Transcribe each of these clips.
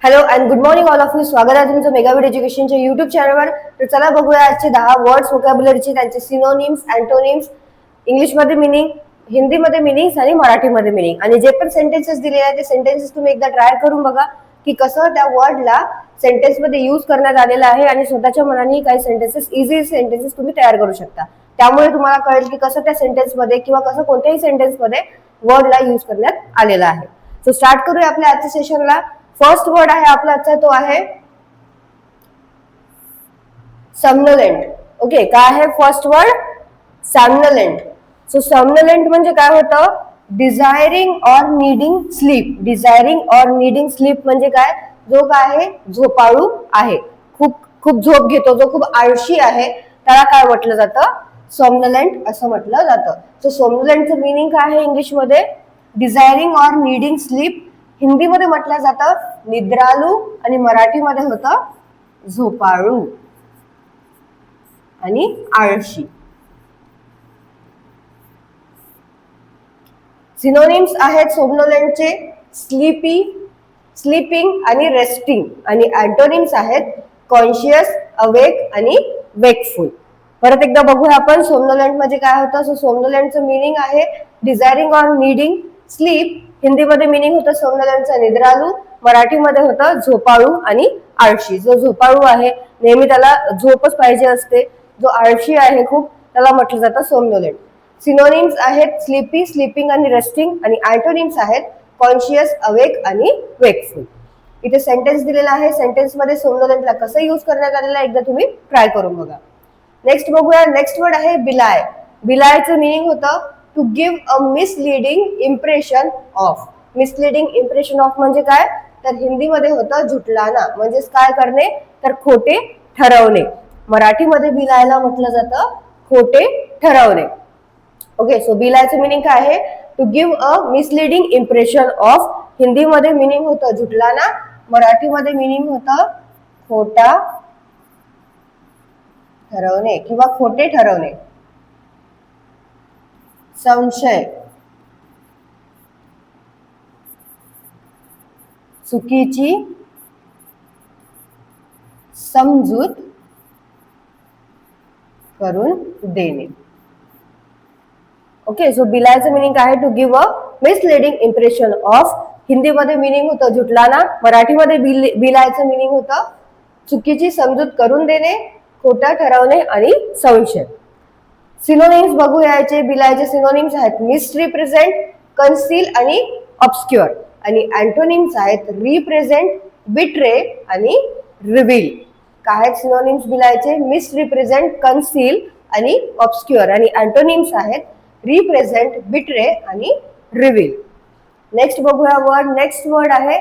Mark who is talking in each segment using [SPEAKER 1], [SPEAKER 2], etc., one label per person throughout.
[SPEAKER 1] Hello and good morning all of you. स्वागत आहे तुमचं मेगाविड एज्युकेशनच्या युट्यूब चॅनलवर. तर चला बघूया आजचे 10 वर्ड्स व्होकॅब्युलरीचे, त्यांचे सिनोनिम्स, अँटोनिम्स, इंग्लिशमध्ये मिनिंग, हिंदीमध्ये मिनिंग्स आणि मराठीमध्ये मिनिंग. आणि जे पण सेंटेन्सेस दिलेले आहेत ते सेंटेन्सेस तुम्ही एकदा ट्राय करून बघा की कसं त्या वर्डला सेंटेन्समध्ये यूज करण्यात आलेलं आहे आणि स्वतःच्या मनाने काही सेंटेन्सेस, इझी सेंटेन्सेस तुम्ही तयार करू शकता. त्यामुळे तुम्हाला कळेल की कसं त्या सेंटेन्समध्ये किंवा कसं कोणत्याही सेंटेन्समध्ये वर्डला यूज करण्यात आलेला आहे. सो स्टार्ट करूया आपल्या आजच्या सेशनला. फर्स्ट वर्ड आहे आपला आजचा, तो आहे समनोलेंट. ओके, काय आहे first word? Somnolent. So somnolent म्हणजे काय होतं? Desiring or needing sleep. Desiring or needing sleep म्हणजे काय? जो काय आहे, झोपाळू आहे, खूप खूप झोप घेतो, जो खूप आळशी आहे, त्याला काय म्हटलं जातं? समनोलेंट असं म्हटलं जातं. सो समनोलेंटचं मीनिंग काय आहे इंग्लिशमध्ये? डिझायरिंग ऑर नीडिंग स्लीप. हिंदीमध्ये म्हटलं जातं निद्रालू आणि मराठीमध्ये होतं झोपाळू आणि आळशी. सिनोनिम्स आहेत सोमनोलेंटचे स्लीपी, स्लीपिंग आणि रेस्टिंग. आणि अँटोनिम्स आहेत कॉन्शियस, अवेक आणि वेकफुल. परत एकदा बघूया आपण सोमनोलेंट म्हणजे काय होतं. सो सोमनोलेंटचं मिनिंग आहे डिझायरिंग ऑर नीडिंग स्लीप. हिंदीमध्ये मिनिंग होतं सोमनोलेंटचं निद्रालू, मराठीमध्ये होतं झोपाळू आणि आळशी. जो झोपाळू आहे, नेहमी त्याला झोपच पाहिजे असते, जो आळशी आहे खूप, त्याला म्हटलं जातं सोमनोलेंट. सिनोनिम्स आहेत स्लीपी, स्लीपिंग आणि रेस्टिंग. आणि अँटोनिम्स आहेत कॉन्शियस, अवेक आणि वेकफुल. इथे सेंटेन्स दिलेला आहे. सेंटेन्समध्ये सोमनोलेंटला कसं यूज करण्यात आलेलं आहे एकदा तुम्ही ट्राय करून बघा. नेक्स्ट बघूया. नेक्स्ट वर्ड आहे बिलाय. बिलायचं मिनिंग होतं to give a misleading impression of. Misleading impression of म्हणजे काय? तर हिंदीमध्ये होतं झुटलाना. म्हणजेच काय करणे? तर खोटे ठरवणे. मराठीमध्ये बिलायला म्हटलं जातं खोटे ठरवणे. ओके, सो बिलायचं मिनिंग काय आहे? To give a misleading impression of. हिंदीमध्ये मिनिंग होतं झुटलाना, मराठीमध्ये मिनिंग होतं खोटा ठरवणे किंवा खोटे ठरवणे. संशय, चुकीची समजूत करून देणे. ओके, सो बिलायचं मिनिंग आहे to give a misleading impression of. हिंदीमध्ये मिनिंग होतं झुटलाना, मराठीमध्ये बिलायचं मिनिंग होतं चुकीची समजूत करून देणे, खोटा ठरवणे आणि संशय. सिनोनिम्स बघूया याचे. बिलायचे सिनोनिम्स आहेत मिसरिप्रेझेंट, कन्सील आणि ऑब्स्क्युअर. आणि अँटोनिम्स आहेत रिप्रेझेंट, बिट्रे आणि रिव्हील. काय आहेत सिनोनिम्स बिलायचे? मिसरिप्रेझेंट, कन्सील आणि ऑब्स्क्युअर. आणि अँटोनिम्स आहेत रिप्रेझेंट, बिट्रे आणि रिव्हील. नेक्स्ट बघूया वर्ड. नेक्स्ट वर्ड आहे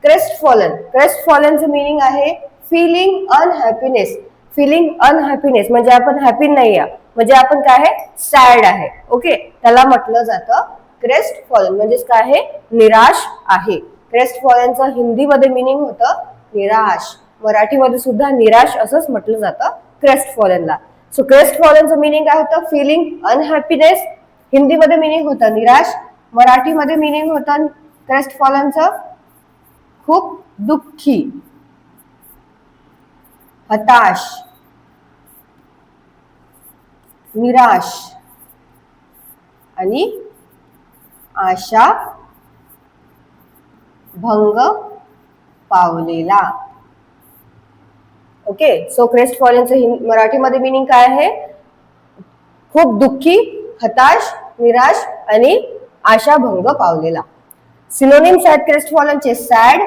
[SPEAKER 1] क्रेस्टफॉलन. क्रेस्टफॉलनचं मिनिंग आहे फीलिंग अनहॅपीनेस. फीलिंग अनहॅपीनेस म्हणजे आपण हॅपी नाही आहे, म्हणजे आपण काय आहे, सॅड आहे. ओके, त्याला म्हटलं जातं क्रेस्टफॉलन. म्हणजेच काय आहे, निराश आहे. क्रेस्टफॉलनचं हिंदीमध्ये मिनिंग होतं निराश, मराठीमध्ये सुद्धा निराश असंच म्हटलं जातं क्रेस्टफॉलनला. सो क्रेस्टफॉलनचं मिनिंग काय होतं? फीलिंग अनहॅपीनेस. हिंदीमध्ये मिनिंग होतं निराश, मराठीमध्ये मिनिंग होतं क्रेस्टफॉलनचं खूप दुःखी, हताश, निराश आणि आशा भंग पावलेला. ओके, सो क्रेस्टफॉलनचं मराठीमध्ये मिनिंग काय आहे? खूप दुःखी, हताश, निराश आणि आशाभंग पावलेला. सिनोनिम्स आहेत क्रेस्टफॉलनचे सॅड,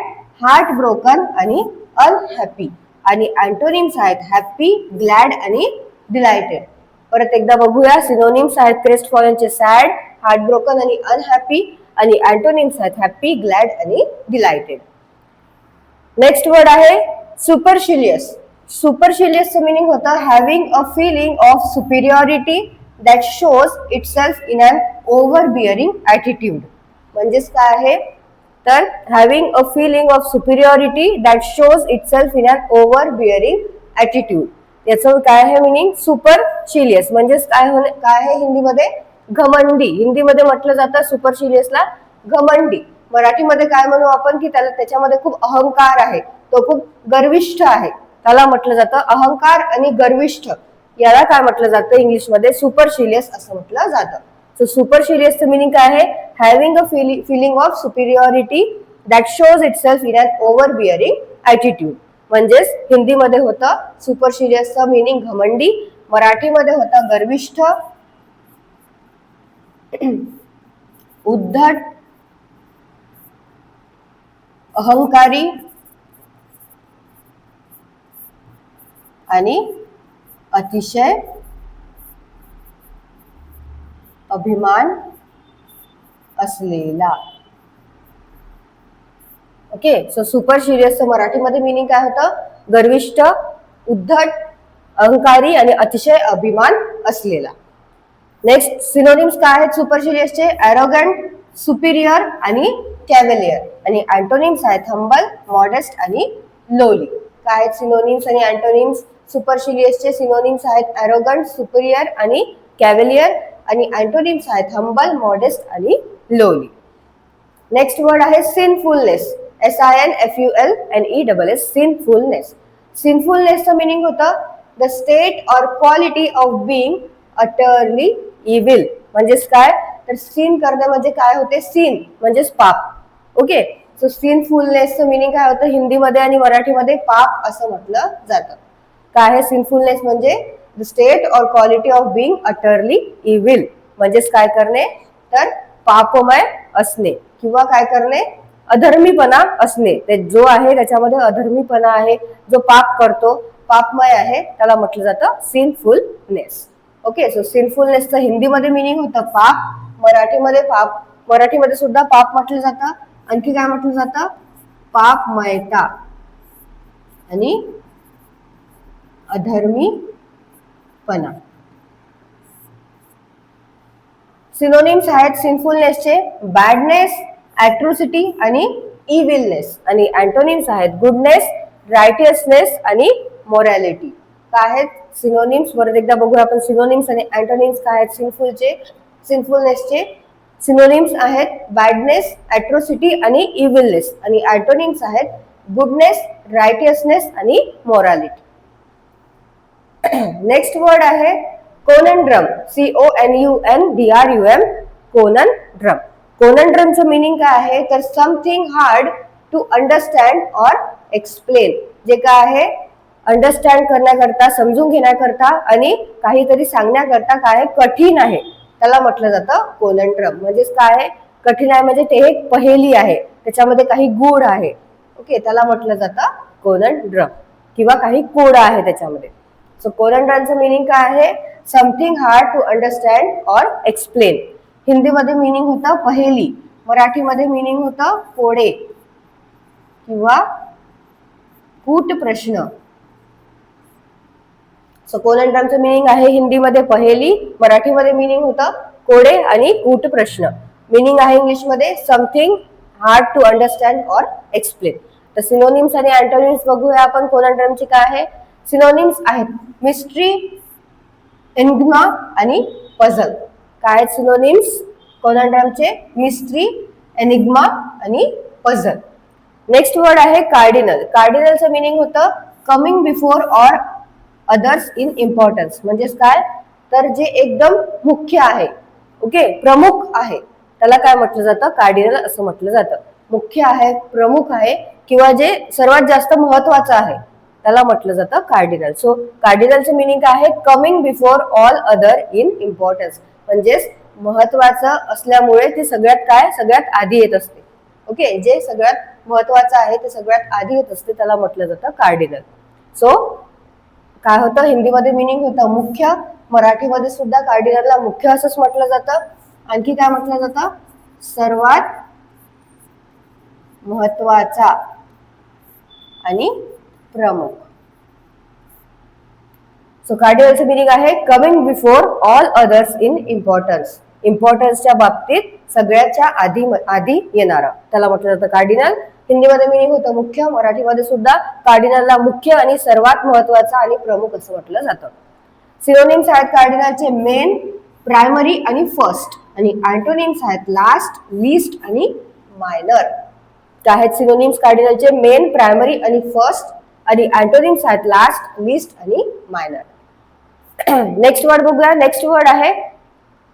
[SPEAKER 1] हार्ट ब्रोकन आणि अनहॅपी. आणि अँटोनिम्स आहेत हॅपी, ग्लॅड आणि डिलायटेड. परत एकदा बघूया. सिनोनिम्स आहेत क्रेस्टफॉलनचे सॅड, हार्ट ब्रोकन आणि अनहॅपी. आणि अँटोनिम्स आहेत हॅपी, ग्लॅड आणि डिलायटेड. नेक्स्ट वर्ड आहे सुपरशिलियस. सुपरशिलियसचं मिनिंग होतं having a feeling of superiority that shows itself in an overbearing attitude. म्हणजेच काय आहे, तर having a feeling of superiority that shows itself in an overbearing attitude. याचं काय आहे मिनिंग? सुपरशिलियस म्हणजेच काय आहे हिंदीमध्ये? घमंडी. हिंदीमध्ये म्हटलं जातं सुपरशिलियसला घमंडी. मराठीमध्ये काय म्हणू आपण की त्याच्यामध्ये खूप अहंकार आहे, तो खूप गर्विष्ठ आहे, त्याला म्हटलं जातं अहंकार आणि गर्विष्ठ याला काय म्हटलं जातं इंग्लिशमध्ये सुपरशिलियस असं म्हटलं जातं. सो सुपरशिलियसचं मिनिंग काय आहे? Having a feeling of superiority that shows itself in an overbearing attitude. म्हणजेच हिंदीमध्ये होतं सुपरशिलियसचं मिनिंग घमंडी, मराठीमध्ये होतं गर्विष्ठ, उद्धट, अहंकारी आणि अतिशय अभिमान असलेला. ओके, सो सुपरशिलियसचं मराठीमध्ये मिनिंग काय होतं? गर्विष्ठ, उद्धट, अहंकारी आणि अतिशय अभिमान असलेला. नेक्स्ट सिनोनिम्स काय आहेत सुपरशिलियसचे? ॲरोगंट, सुपिरियर आणि कॅव्हलियर. आणि अँटोनिम्स आहेत हंबल, मॉडेस्ट आणि लोली. काय आहेत सिनोनिम्स आणि अँटोनिम्स? सुपरशिलियसचे सिनोनिम्स आहेत ॲरोगंट, सुपिरियर आणि कॅव्हलियर, आणि अँटोनिम्स आहेत हंबल, मॉडेस्ट आणि लोली. नेक्स्ट वर्ड आहे सिनफुलनेस. SINFULNESS, सिनफुलनेस. सिनफुलनेसचं मिनिंग होतं the state or quality of being utterly evil. म्हणजेच काय? तर सिन करणे म्हणजे काय होते? सिन म्हणजेच पाप. ओके, सो सिनफुलनेसचं मिनिंग काय होतं हिंदीमध्ये आणि मराठीमध्ये? पाप असं म्हटलं जातं. काय आहे सिनफुलनेस म्हणजे? The state or quality of being utterly evil. म्हणजेच काय करणे? तर पापमय असणे किंवा काय करणे? अधर्मीपणा असणे. ते जो आहे त्याच्यामध्ये अधर्मीपणा आहे, जो पाप करतो, पापमय आहे, त्याला म्हटलं जातं सिनफुलनेस. ओके, सो सिनफुलनेसचं हिंदीमध्ये मिनिंग होतं पाप, मराठीमध्ये पाप, मराठीमध्ये सुद्धा पाप म्हटलं जातं. आणखी काय म्हटलं जातं? पापमयता आणि अधर्मीपणा. सिनोनिम्स आहेत सिनफुलनेसचे बॅडनेस, ॲट्रोसिटी आणि इव्हिलनेस. आणि अँटोनिम्स आहेत गुडनेस, रायटियसनेस आणि मोरॅलिटी. काय आहेत सिनोनिम्स? परत एकदा बघूया आपण सिनोनिम्स आणि अँटोनिम्स काय आहेत सिनफुलनेसचे. सिनोनिम्स आहेत बॅडनेस, ॲट्रोसिटी आणि इव्हिलनेस, आणि अँटोनिम्स आहेत गुडनेस, रायटियसनेस आणि मोरॅलिटी. नेक्स्ट वर्ड आहे कोनंड्रम. CONUNDRUM, कोनंड्रम. कोनंड्रमचं मिनिंग काय आहे? तर something hard to understand or explain. जे काय आहे? अंडरस्टँड करण्याकरता, समजून घेण्याकरता आणि काहीतरी सांगण्याकरता काय आहे? कठीण आहे, त्याला म्हटलं जातं कोनंड्रम. म्हणजेच काय आहे? कठीण आहे म्हणजे ते एक पहेली आहे, त्याच्यामध्ये काही गूढ आहे. ओके, त्याला म्हटलं जातं कोनंड्रम किंवा काही कोड आहे त्याच्यामध्ये. सो कोनंड्रमचं मिनिंग काय आहे? Something hard to understand or explain. हिंदीमध्ये मिनिंग होतं पहेली, मराठीमध्ये मिनिंग होतं कोडे किंवा कूट प्रश्न. सो कोनंड्रमचं मिनिंग आहे हिंदीमध्ये पहेली, मराठीमध्ये मिनिंग होतं कोडे आणि कूट प्रश्न. मिनिंग आहे इंग्लिशमध्ये something hard to understand or explain. तर सिनोनिम्स आणि अँटोनिम्स बघूया आपण कोनंड्रमची काय आहे. सिनोनिम्स आहेत मिस्ट्री, एन्ग्मा आणि पझल. काय आहेत सिनोनिम्स कोनंड्रमचे? मिस्ट्री, एनिग्मा आणि पझल. नेक्स्ट वर्ड आहे कार्डिनल. कार्डिनलचं मिनिंग होतं coming before or others in importance. म्हणजेच काय? तर जे एकदम मुख्य आहे, ओके, प्रमुख आहे, त्याला काय म्हटलं जातं? कार्डिनल असं म्हटलं जातं. मुख्य आहे, प्रमुख आहे किंवा जे सर्वात जास्त महत्वाचं आहे त्याला म्हटलं जातं कार्डिनल. सो कार्डिनलचं मिनिंग काय आहे? Coming before all other in importance. म्हणजेच महत्वाचं असल्यामुळे ते सगळ्यात काय? सगळ्यात आधी येत असते. ओके, जे सगळ्यात महत्वाचं आहे ते सगळ्यात आधी येत असते, त्याला म्हटलं जातं कार्डिनल. सो काय होतं? हिंदीमध्ये मिनिंग होतं मुख्य, मराठीमध्ये सुद्धा कार्डिनलला मुख्य असंच म्हटलं जातं. आणखी काय म्हटलं जातं? सर्वात महत्वाचा आणि प्रमुख. सो कार्डिनलचं मिनिंग आहे coming before all others in importance. इम्पॉर्टन्सच्या बाबतीत सगळ्याच्या आधी येणारा, त्याला म्हटलं जातं कार्डिनल. हिंदीमध्ये मिनिंग होतं मुख्य, मराठीमध्ये सुद्धा कार्डिनलला मुख्य आणि सर्वात महत्वाचा आणि प्रमुख असं म्हटलं जातं. सिनोनिम्स आहेत कार्डिनलचे मेन, प्रायमरी आणि फर्स्ट. आणि अँटोनिम्स आहेत लास्ट, लिस्ट आणि मायनर. काय आहेत सिनोनिम्स कार्डिनलचे? मेन, प्रायमरी आणि फर्स्ट, आणि अँटोनिम्स आहेत लास्ट, लिस्ट आणि मायनर. नेक्स्ट वर्ड बघूया. नेक्स्ट वर्ड आहे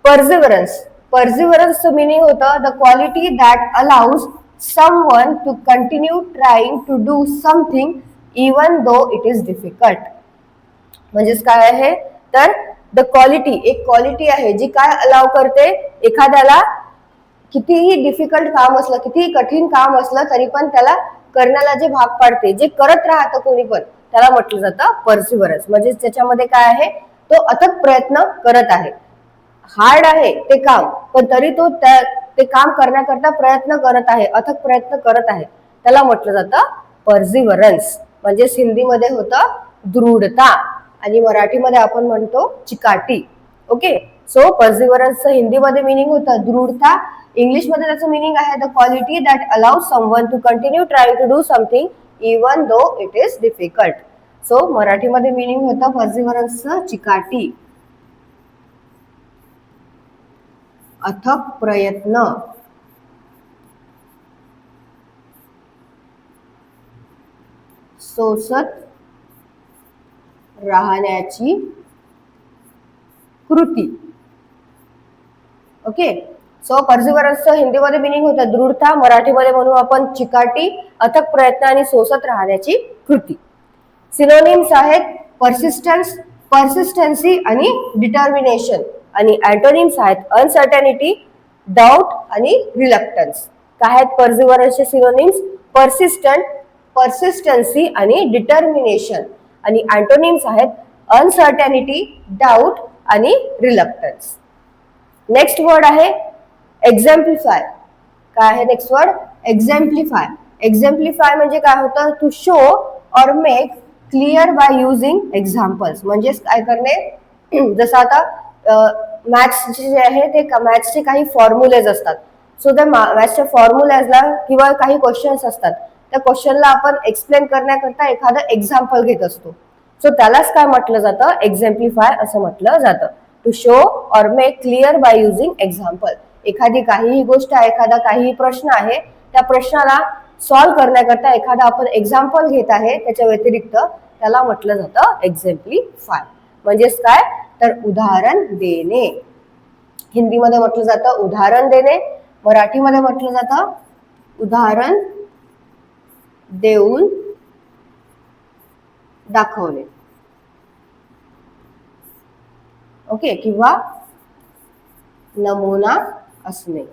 [SPEAKER 1] परसिव्हरन्स. परसिव्हरन्सचं मिनिंग होतं the quality that allows someone to continue trying to do something even though it is difficult. म्हणजेच काय आहे तर द क्वालिटी, एक क्वालिटी आहे जी काय अलाव करते एखाद्याला कितीही डिफिकल्ट काम असलं, कितीही कठीण काम असलं तरी पण त्याला करण्याला जे भाग पाडते, जे करत राहतं कोणी पण, त्याला म्हटलं जातं परसिव्हरन्स. म्हणजे त्याच्यामध्ये काय आहे, तो अथक प्रयत्न करत आहे. हार्ड आहे ते काम, पण तरी तो ते काम करण्याकरता प्रयत्न करत आहे, अथक प्रयत्न करत आहे, त्याला म्हटलं जातं परसिव्हरन्स. म्हणजे हिंदीमध्ये होतं दृढता आणि मराठीमध्ये आपण म्हणतो चिकाटी. ओके, सो परसिव्हरन्सचं हिंदीमध्ये मिनिंग होतं दृढता. इंग्लिशमध्ये त्याचं मिनिंग आहे the quality that allows someone to continue trying to do something even though it is difficult. So मराठीमध्ये मिनिंग होतं परसिव्हरन्सचं चिकाटी, अथक प्रयत्न, सोसत राहण्याची कृती. ओके, सो परसिव्हरन्सचं हिंदीमध्ये मिनिंग होतं दृढता, मराठीमध्ये म्हणू आपण चिकाटी, अथक प्रयत्न आणि सोसत राहण्याची कृती. सिनोनिम्स आहेत परसिस्टन्स, परसिस्टन्सी आणि डिटर्मिनेशन, आणि अँटोनिम्स आहेत अनसर्टनिटी, डाऊट आणि रिलक्टन्स. काय आहेत परसिव्हरन्सचे सिनोनिम्स? परसिस्टंट, परसिस्टन्सी आणि डिटर्मिनेशन, आणि अँटोनिम्स आहेत अनसर्टनिटी, डाऊट आणि रिलक्टन्स. नेक्स्ट वर्ड आहे एक्झॅम्प्लिफाय. काय आहे नेक्स्ट वर्ड? एक्झॅम्प्लिफाय. एक्झॅम्प्लिफाय म्हणजे काय होतं? To show or make clear by using examples. म्हणजेच काय करणे, जसं आता मॅथ्सचे जे आहे ते मॅथ्सचे काही फॉर्म्युलेज असतात. सो त्या मॅथ्सच्या फॉर्म्युलेजला किंवा काही क्वेश्चन्स असतात, त्या क्वेश्चनला आपण एक्सप्लेन करण्याकरता एखादं एक्झाम्पल घेत असतो. सो त्यालाच काय म्हटलं जातं? एक्झॅम्प्लिफाय असं म्हटलं जातं. To show or make clear by using example. एखादी काहीही गोष्ट आहे, एखादा काहीही प्रश्न आहे, त्या प्रश्नाला सॉल्व्ह करण्याकरता एखादा आपण एक्झाम्पल घेत आहे, त्याच्या व्यतिरिक्त त्याला म्हटलं जातं एक्झॅम्प्लिफाय. म्हणजेच काय तर उदाहरण देणे. हिंदीमध्ये म्हटलं जातं उदाहरण देणे, मराठीमध्ये म्हटलं जातं उदाहरण देऊन दाखवणे. ओके, किंवा नमुना असणे.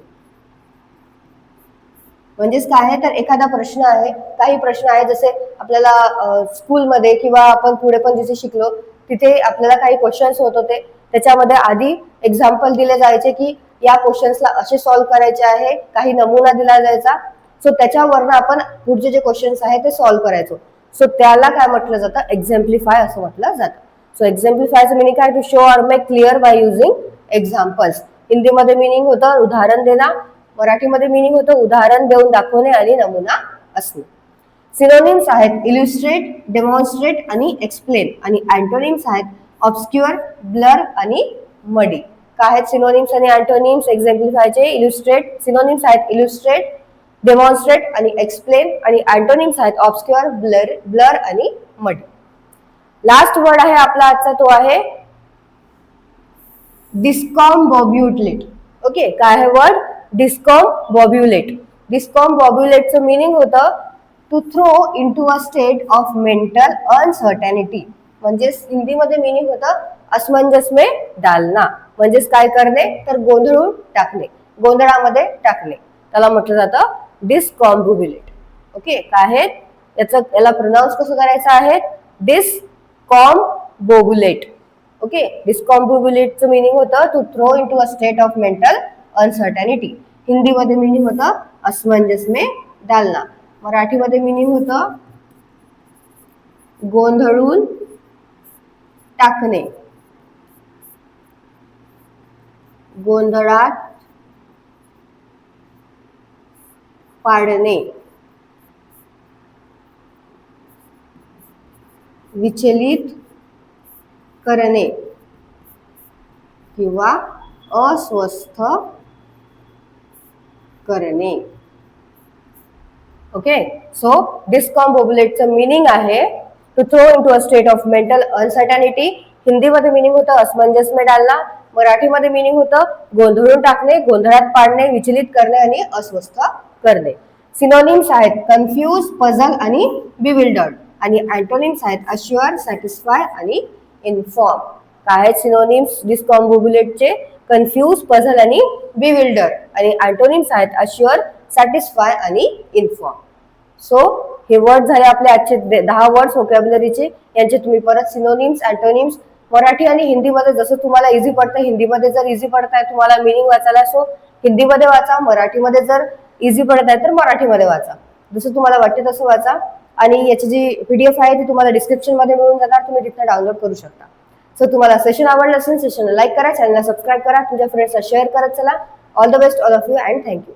[SPEAKER 1] म्हणजेच काय आहे तर एखादा प्रश्न आहे, काही प्रश्न आहे, जसे आपल्याला स्कूलमध्ये किंवा आपण पुढे पण जिथे शिकलो तिथे आपल्याला काही क्वेश्चन्स होत होते, त्याच्यामध्ये आधी एक्झाम्पल दिले जायचे की या क्वेश्चन्सला असे सॉल्व्ह करायचे आहे, काही नमुना दिला जायचा. सो त्याच्यावरनं आपण पुढचे जे क्वेश्चन्स आहे ते सॉल्व्ह करायचो. सो त्याला काय म्हटलं जातं? एक्झॅम्प्लिफाय असं म्हटलं जातं. सो एक्झॅम्प्लिफायचं मिनिंग काय? To show or make clear by using examples. हिंदीमध्ये मिनिंग होतं उदाहरण देणं, मराठीमध्ये मिनिंग होतं उदाहरण देऊन दाखवणे आणि नमुना असणे. सिनोनिम्स आहेत इल्युस्ट्रेट, डेमॉन्स्ट्रेट आणि एक्सप्लेन, आणि अँटोनिम्स आहेत ऑब्स्क्युअर, ब्लर आणि मडी. काय आहेत सिनोनिम्स आणि अँटोनिम्स एक्झॅम्प्लिफायचे? इल्युस्ट्रेट, सिनोनिम्स आहेत इल्युस्ट्रेट, डेमॉन्स्ट्रेट आणि एक्सप्लेन, आणि अँटोनिम्स आहेत ऑब्स्क्युअर, ब्लर आणि मडी. लास्ट वर्ड आहे आपला आजचा, तो आहे डिस्कॉम्बोब्युलेट. ओके, काय आहे वर्ड? डिस्कॉम्बोब्युलेट. डिस्कॉम्बोब्युलेटचं मिनिंग होतं to throw into a state of mental uncertainty. म्हणजेच हिंदीमध्ये मिनिंग होतं असमंजस में डालना. म्हणजेच काय करणे तर गोंधळून टाकणे, गोंधळामध्ये टाकणे, त्याला म्हटलं जातं डिस्कॉम्बोब्युलेट. ओके, काय आहे याला प्रोनाउन्स कसं करायचं आहे? डिस्कॉम्बोब्युलेट. ओके, डिस्कॉम्बोब्युलेटचं मिनिंग होतं to throw into a state of mental uncertainty. हिंदीमध्ये मिनिंग होतं असमंजस में डालना. मराठीमध्ये मिनिंग होतं गोंधळून टाकणे, गोंधळात पाडणे, विचलित करणे किंवा अस्वस्थ करणे. ओके, सो डिस्कॉम्बोबुलेटचं मिनिंग आहे to throw into a state of mental uncertainty. हिंदीमध्ये मिनिंग होतं असमंजस में डालना, मराठीमध्ये मिनिंग होतं गोंधळून टाकणे, गोंधळात पाडणे, विचलित करणे आणि अस्वस्थ करणे. सिनोनिम्स आहेत कन्फ्यूज, पझल आणि बिविल्डर्ड. आणि अँटोनिम्स आहेत अश्युअर, सॅटिस्फाय आणि इन्फॉर्म. काय आहेत सिनोनिम्स डिस्कॉम्बोबुलेटचे? कन्फ्यूज, पझल आणि बिविल्डर. आणि अँटोनिम्स आहेत अश्युअर, सॅटिस्फाय आणि इन्फॉर्म. सो हे वर्ड झाले आपले आजचे 10 वर्ड्स व्होकॅब्युलरीचे. यांचे तुम्ही परत सिनोनिम्स, अँटोनिम्स मराठी आणि हिंदीमध्ये जसं तुम्हाला इझी पडतं, हिंदीमध्ये जर इझी पडत आहे तुम्हाला मिनिंग वाचायला, सो हिंदीमध्ये वाचा. मराठीमध्ये जर इझी पडत आहे तर मराठीमध्ये वाचा. जसं तुम्हाला वाटते तसं वाचा. आणि याची जी PDF आहे ती तुम्हाला डिस्क्रिप्शन मध्ये मिळून जाणार, तुम्ही तिथं डाउनलोड करू शकता. सो तुम्हाला सेशन आवडलं असेल, सेशनला लाईक करा, चॅनलला सबस्क्राईब करा, तुमच्या फ्रेंड्सला शेअर करत चला. All the best all of you and thank you.